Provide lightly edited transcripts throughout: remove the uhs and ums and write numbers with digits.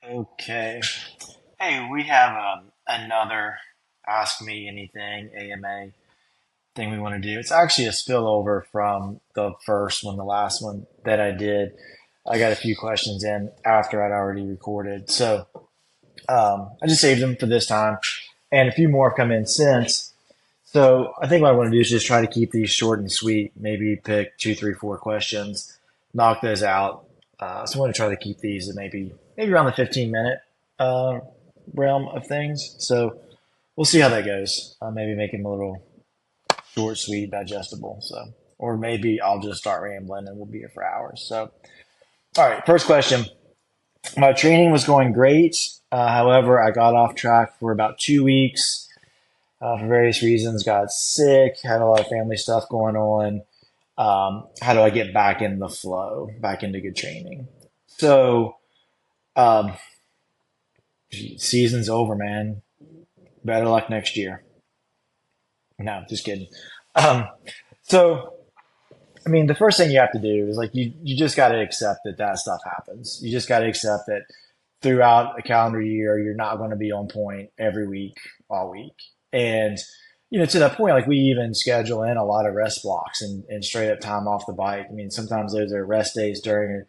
Okay. Hey, we have another Ask Me Anything AMA thing we want to do. It's actually a spillover from the first one, the last one that I did. I got a few questions in after I'd already recorded. So I just saved them for this time. And a few more have come in since. So I think what I want to do is just try to keep these short and sweet. Maybe pick two, three, four questions, knock those out. So I want to try to keep these at maybe around the 15-minute uh, realm of things. So we'll see how that goes. Maybe make them a little short, sweet, digestible. So, or maybe I'll just start rambling and we'll be here for hours. So, all right, first question. My training was going great. However, I got off track for about 2 weeks for various reasons. Got sick, had a lot of family stuff going on. How do I get back in the flow, back into good training? So, um, season's over, man. Better luck next year. No, just kidding. Um, so, I mean, the first thing you have to do is like you just got to accept that that stuff happens. You just got to accept that throughout a calendar year, you're not going to be on point every week, all week. And, to that point, like we even schedule in a lot of rest blocks and straight up time off the bike. I mean, sometimes those are rest days during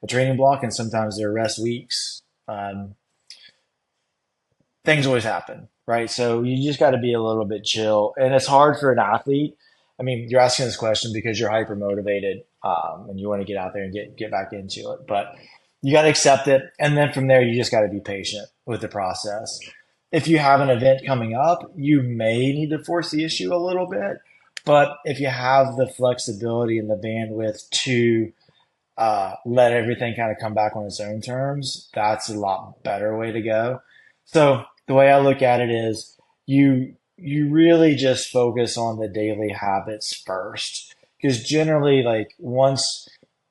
a training block and sometimes they're rest weeks. Things always happen, right? So you just got to be a little bit chill. And it's hard for an athlete. I mean, you're asking this question because you're hyper motivated and you want to get out there and get back into it. But you got to accept it. And then from there, you just got to be patient with the process. If you have an event coming up, you may need to force the issue a little bit. But if you have the flexibility and the bandwidth to let everything kind of come back on its own terms, that's a lot better way to go. So the way I look at it is you really just focus on the daily habits first. Because generally, like once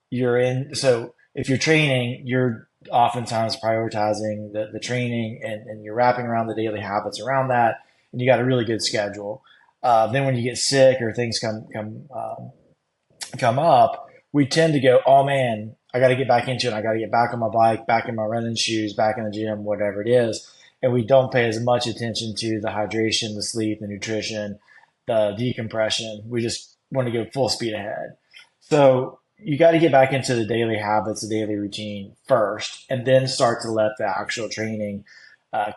you're in, so if you're training, you're oftentimes prioritizing the training and you're wrapping around the daily habits around that, and you got a really good schedule. Then when you get sick or things come up, we tend to go, oh man, I got to get back into it. I got to get back on my bike, back in my running shoes, back in the gym, whatever it is. And we don't pay as much attention to the hydration, the sleep, the nutrition, the decompression. We just want to go full speed ahead. So you got to get back into the daily habits, the daily routine first, and then start to let the actual training uh,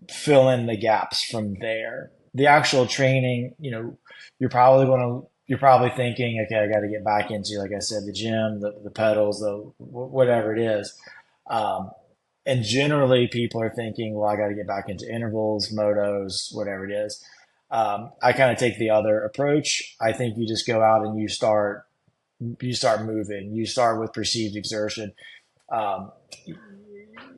fill in the gaps from there. The actual training, you're probably thinking, okay, I got to get back into, like I said, the gym, the pedals, whatever it is. Um, and generally, people are thinking, well, I got to get back into intervals, motos, whatever it is. I kind of take the other approach. I think you just go out and you start moving. You start with perceived exertion. Um,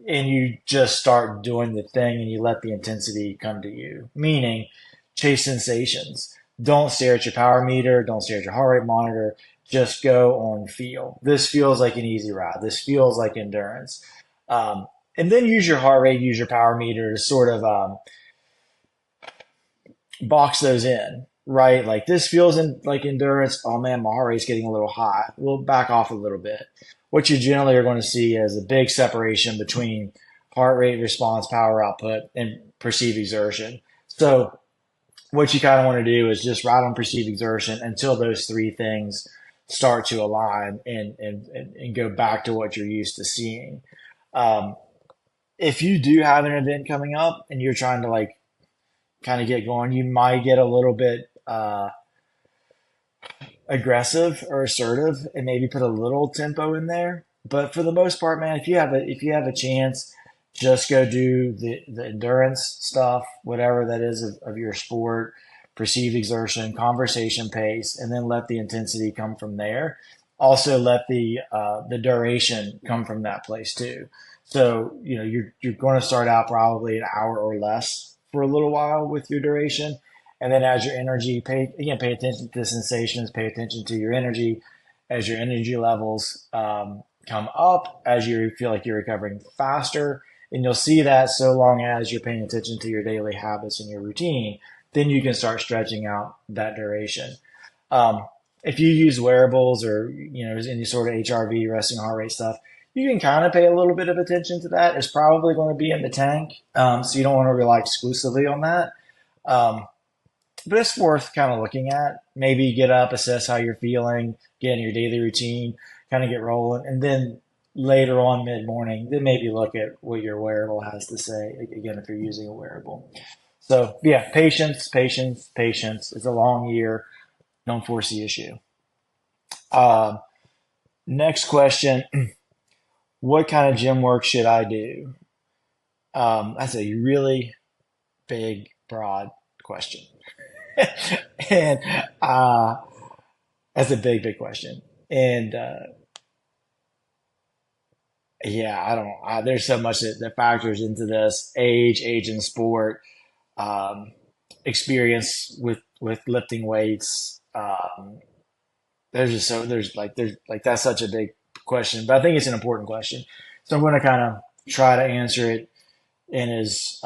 and you just start doing the thing and you let the intensity come to you, meaning chase sensations. Don't stare at your power meter, don't stare at your heart rate monitor, just go on feel. This feels like an easy ride, this feels like endurance. And then use your heart rate, use your power meter to sort of box those in, right? Like this feels like endurance. Oh man, my heart rate's getting a little high. We'll back off a little bit. What you generally are going to see is a big separation between heart rate response, power output, and perceived exertion. So what you kind of want to do is just ride on perceived exertion until those three things start to align and go back to what you're used to seeing. Um, if you do have an event coming up and you're trying to like kind of get going, you might get a little bit aggressive or assertive and maybe put a little tempo in there. But for the most part, man, if you have a chance, just go do the endurance stuff, whatever that is of your sport, perceived exertion, conversation pace, and then let the intensity come from there. Also, let the duration come from that place too. So you're going to start out probably an hour or less for a little while with your duration, and then as your energy, pay attention to the sensations, pay attention to your energy as your energy levels come up, as you feel like you're recovering faster. And you'll see that so long as you're paying attention to your daily habits and your routine, then you can start stretching out that duration. Um, if you use wearables or any sort of HRV, resting heart rate stuff, you can kind of pay a little bit of attention to that. It's probably going to be in the tank, so you don't want to rely exclusively on that. Um, but it's worth kind of looking at. Maybe get up, assess how you're feeling, get in your daily routine, kind of get rolling, and then later on mid morning, then maybe look at what your wearable has to say. Again, if you're using a wearable. So yeah, patience, patience, patience. It's a long year. Don't force the issue. Um, Next question: what kind of gym work should I do? That's a really big, broad question, and that's a big, big question. And yeah, I don't. There's so much that factors into this: age in sport, um, experience with lifting weights. There's like that's such a big question, but I think it's an important question. So I'm going to kind of try to answer it in as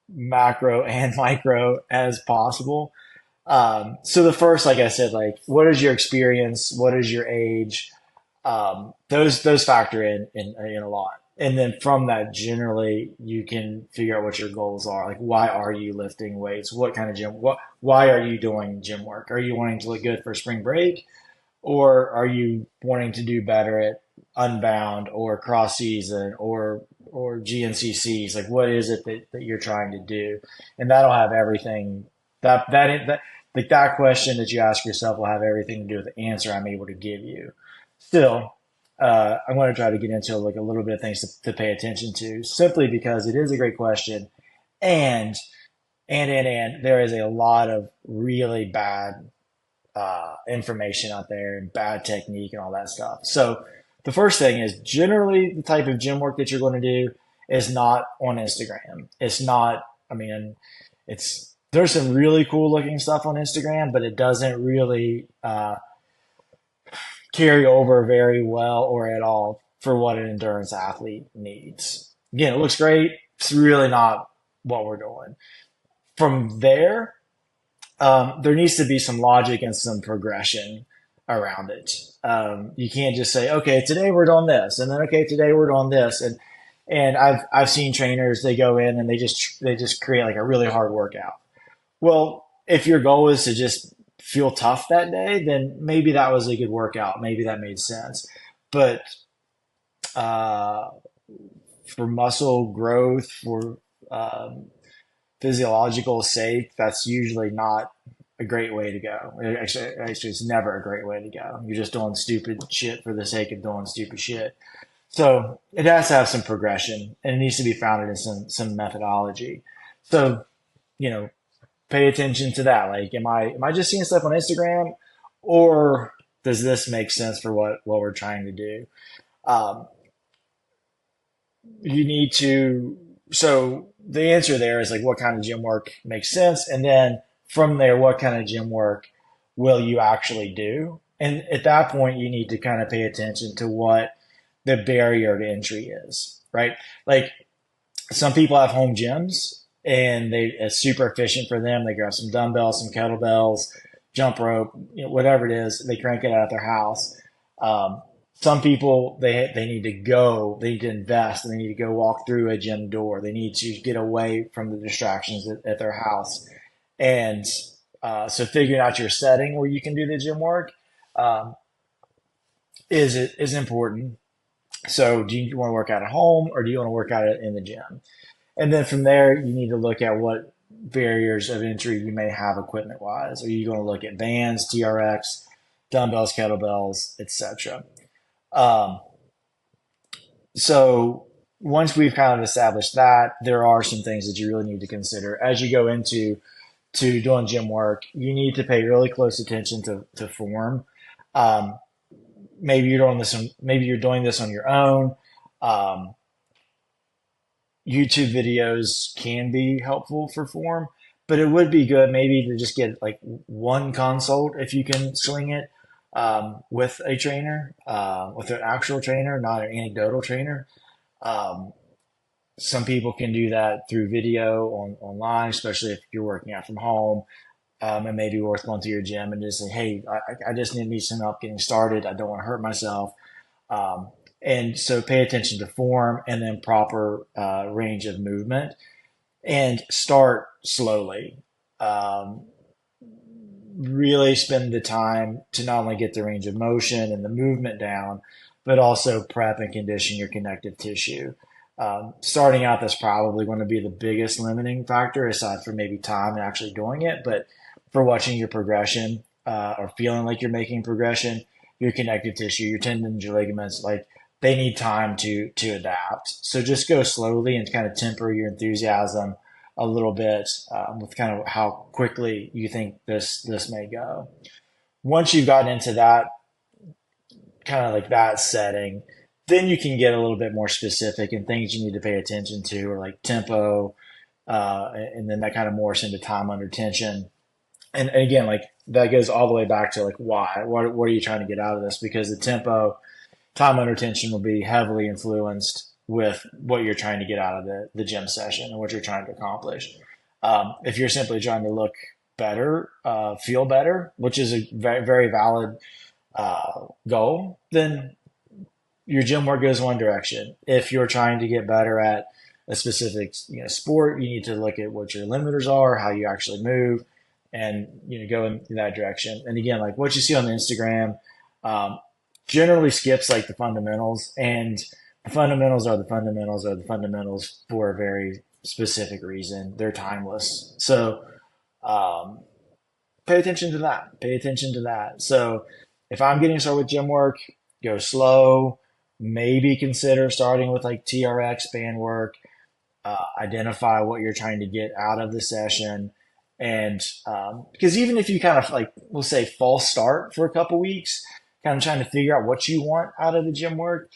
macro and micro as possible. So the first, like I said, like what is your experience? What is your age? Those factor in a lot. And then from that, generally, you can figure out what your goals are. Like, why are you lifting weights? What kind of gym? Why are you doing gym work? Are you wanting to look good for spring break, or are you wanting to do better at Unbound or cross season or GNCCs? Like, what is it that you're trying to do? And that'll have everything that like that question that you ask yourself will have everything to do with the answer I'm able to give you. Still, I'm going to try to get into like a little bit of things to pay attention to, simply because it is a great question, and and there is a lot of really bad information out there and bad technique and all that stuff. So the first thing is generally the type of gym work that you're going to do is not on Instagram. It's not, I mean, it's, there's some really cool looking stuff on Instagram, but it doesn't really carry over very well or at all for what an endurance athlete needs. Again, it looks great. It's really not what we're doing. From there, there needs to be some logic and some progression around it. You can't just say, okay, today we're doing this, and then okay, today we're doing this, and I've seen trainers, they go in and they just create like a really hard workout. Well, if your goal is to just feel tough that day, then maybe that was a good workout. Maybe that made sense. But uh, for muscle growth, for physiological sake, that's usually not a great way to go. Actually, it's never a great way to go. You're just doing stupid shit for the sake of doing stupid shit. So it has to have some progression, and it needs to be founded in some methodology. So you know, pay attention to that. Like, am I just seeing stuff on Instagram, or does this make sense for what we're trying to do? Um, you need to. So the answer there is like, what kind of gym work makes sense, and then from there, what kind of gym work will you actually do? And at that point, you need to kind of pay attention to what the barrier to entry is, right? Like some people have home gyms and it's super efficient for them. They grab some dumbbells, some kettlebells, jump rope, whatever it is. They crank it out at their house. Um, some people they need to go, they need to invest, and they need to go walk through a gym door. They need to get away from the distractions at their house, and so figuring out your setting where you can do the gym work um, is important. So do you want to work out at home, or do you want to work out in the gym? And then from there, you need to look at what barriers of entry you may have equipment wise. Are you going to look at bands, TRX, dumbbells, kettlebells, etc.? Um, so once we've kind of established that, there are some things that you really need to consider as you go into to doing gym work. You need to pay really close attention to form. Um, maybe you're doing this on your own. Um, YouTube videos can be helpful for form, but it would be good maybe to just get like one consult if you can swing it with a trainer, with an actual trainer, not an anecdotal trainer. Um, some people can do that through video online, especially if you're working out from home. It may be worth going to your gym and just say, hey, I just need some help getting started. I don't want to hurt myself. Um, And so pay attention to form and then proper range of movement and start slowly. Um, really spend the time to not only get the range of motion and the movement down, but also prep and condition your connective tissue. Starting out, that's probably going to be the biggest limiting factor, aside from maybe time and actually doing it. But for watching your progression or feeling like you're making progression, your connective tissue, your tendons, your ligaments, like they need time to adapt. So just go slowly and kind of temper your enthusiasm a little bit with kind of how quickly you think this may go. Once you've gotten into that kind of like that setting, then you can get a little bit more specific and things you need to pay attention to, or like tempo, and then that kind of morphs into time under tension. And again, like that goes all the way back to like why, what are you trying to get out of this? Because the tempo, time under tension will be heavily influenced with what you're trying to get out of the gym session and what you're trying to accomplish. If you're simply trying to look better, feel better, which is a very, very valid goal, then your gym work goes one direction. If you're trying to get better at a specific sport, you need to look at what your limiters are, how you actually move, and go in that direction. And again, like what you see on the Instagram, um, generally skips like the fundamentals, and the fundamentals are the fundamentals are the fundamentals for a very specific reason. They're timeless. So um, pay attention to that. Pay attention to that. So if I'm getting started with gym work, go slow. Maybe consider starting with like TRX band work. Identify what you're trying to get out of the session. And because even if you kind of like, we'll say false start for a couple weeks, kind of trying to figure out what you want out of the gym work,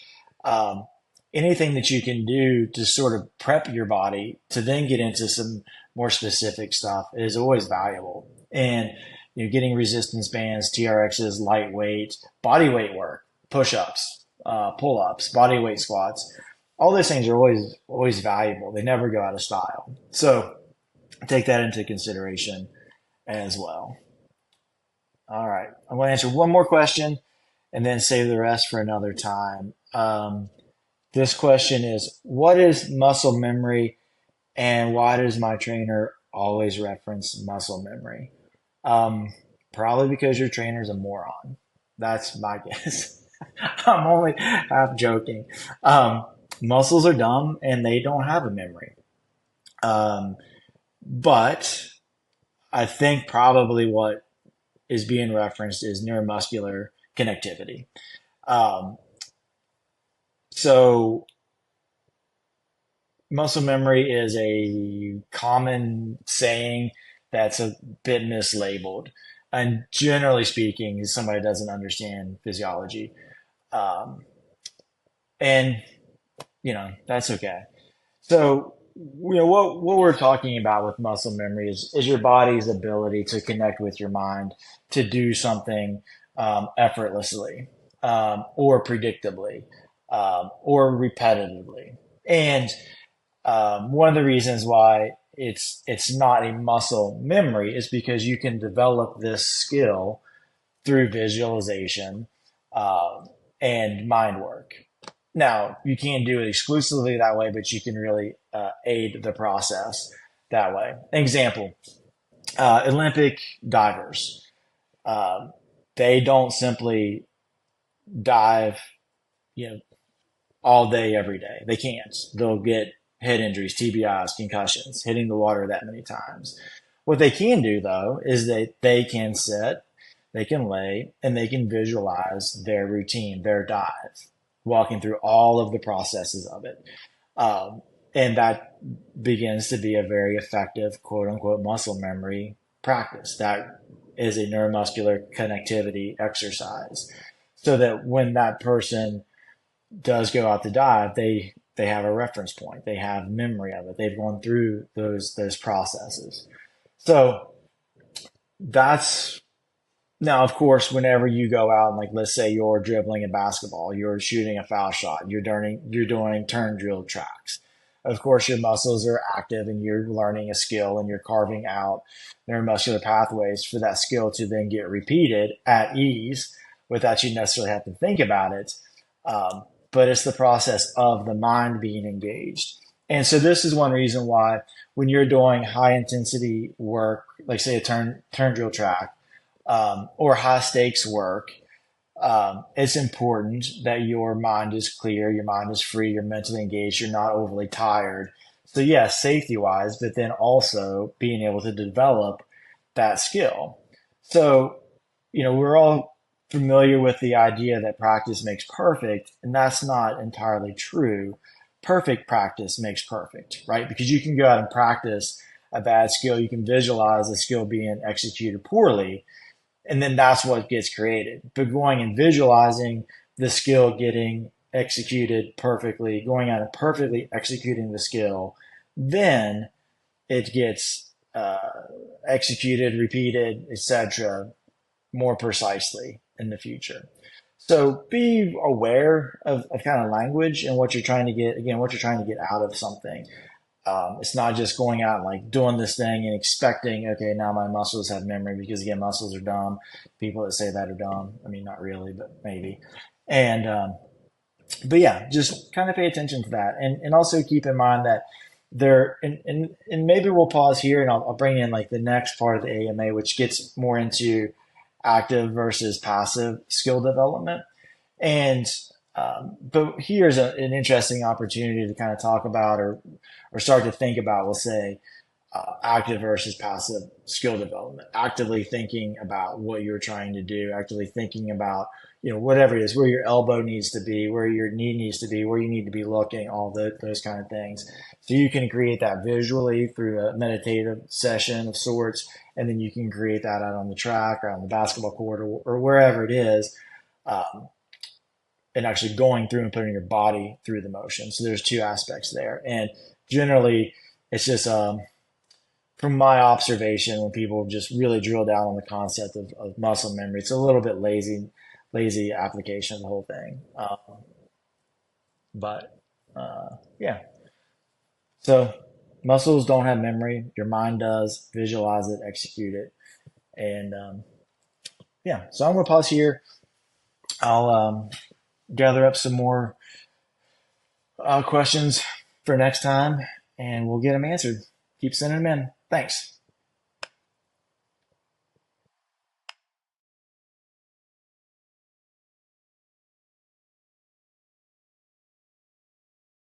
um, anything that you can do to sort of prep your body to then get into some more specific stuff is always valuable. And getting resistance bands, TRXs, lightweight, body weight work, push-ups, pull-ups, body weight squats, all those things are always valuable. They never go out of style. So take that into consideration as well. All right. I'm going to answer one more question and then save the rest for another time. This question is, what is muscle memory and why does my trainer always reference muscle memory? Um, Probably because your trainer's a moron. That's my guess. I'm only half joking. Muscles are dumb and they don't have a memory. Um, but I think probably what is being referenced is neuromuscular connectivity. Um, so muscle memory is a common saying that's a bit mislabeled. And generally speaking, somebody doesn't understand physiology. Um, and, that's okay. So, what we're talking about with muscle memory is your body's ability to connect with your mind to do something effortlessly or predictably or repetitively. And one of the reasons why it's not a muscle memory is because you can develop this skill through visualization uh, and mind work. Now, you can't do it exclusively that way, but you can really aid the process that way. Example, Olympic divers. Uh, they don't simply dive, you know, all day, every day. They can't. They'll get head injuries, TBIs, concussions, hitting the water that many times. What they can do, though, is that they can sit, they can lay, and they can visualize their routine, their dive, walking through all of the processes of it. And that begins to be a very effective, quote unquote, muscle memory practice. That is a neuromuscular connectivity exercise. So that when that person does go out to dive, they have a reference point. They have memory of it. They've gone through those processes. So that's now, of course, whenever you go out and like let's say you're dribbling a basketball, you're shooting a foul shot, you're doing turn drill tracks. Of course, your muscles are active and you're learning a skill and you're carving out neuromuscular pathways for that skill to then get repeated at ease without you necessarily have to think about it. but it's the process of the mind being engaged. And so this is one reason why when you're doing high intensity work, like say a turn drill track, or high stakes work, it's important that your mind is clear, your mind is free, you're mentally engaged, you're not overly tired. So yes, safety wise, but then also being able to develop that skill. So, we're all familiar with the idea that practice makes perfect, and that's not entirely true. Perfect practice makes perfect, right? Because you can go out and practice a bad skill, you can visualize the skill being executed poorly, and then that's what gets created. But going and visualizing the skill getting executed perfectly, going out and perfectly executing the skill, then it gets executed, repeated, etc., more precisely in the future. So be aware of kind of language and what you're trying to get, again, what you're trying to get out of something. It's not just going out and like doing this thing and expecting, okay, now my muscles have memory, because again, muscles are dumb. People that say that are dumb. I mean, not really, but maybe. And, but yeah, just kind of pay attention to that. And also keep in mind that and maybe we'll pause here and I'll bring in like the next part of the AMA, which gets more into active versus passive skill development. And but here's an interesting opportunity to kind of talk about or start to think about, we'll say, active versus passive skill development. Actively thinking about what you're trying to do, actively thinking about, whatever it is, where your elbow needs to be, where your knee needs to be, where you need to be looking, all those kind of things. So you can create that visually through a meditative session of sorts, and then you can create that out on the track or on the basketball court or wherever it is. And actually going through and putting your body through the motion. So there's two aspects there. And generally, it's just from my observation, when people just really drill down on the concept of muscle memory, it's a little bit lazy application of the whole thing. But yeah, so muscles don't have memory. Your mind does. Visualize it, execute it. And yeah, so I'm going to pause here. I'll gather up some more questions for next time, and we'll get them answered. Keep sending them in. Thanks.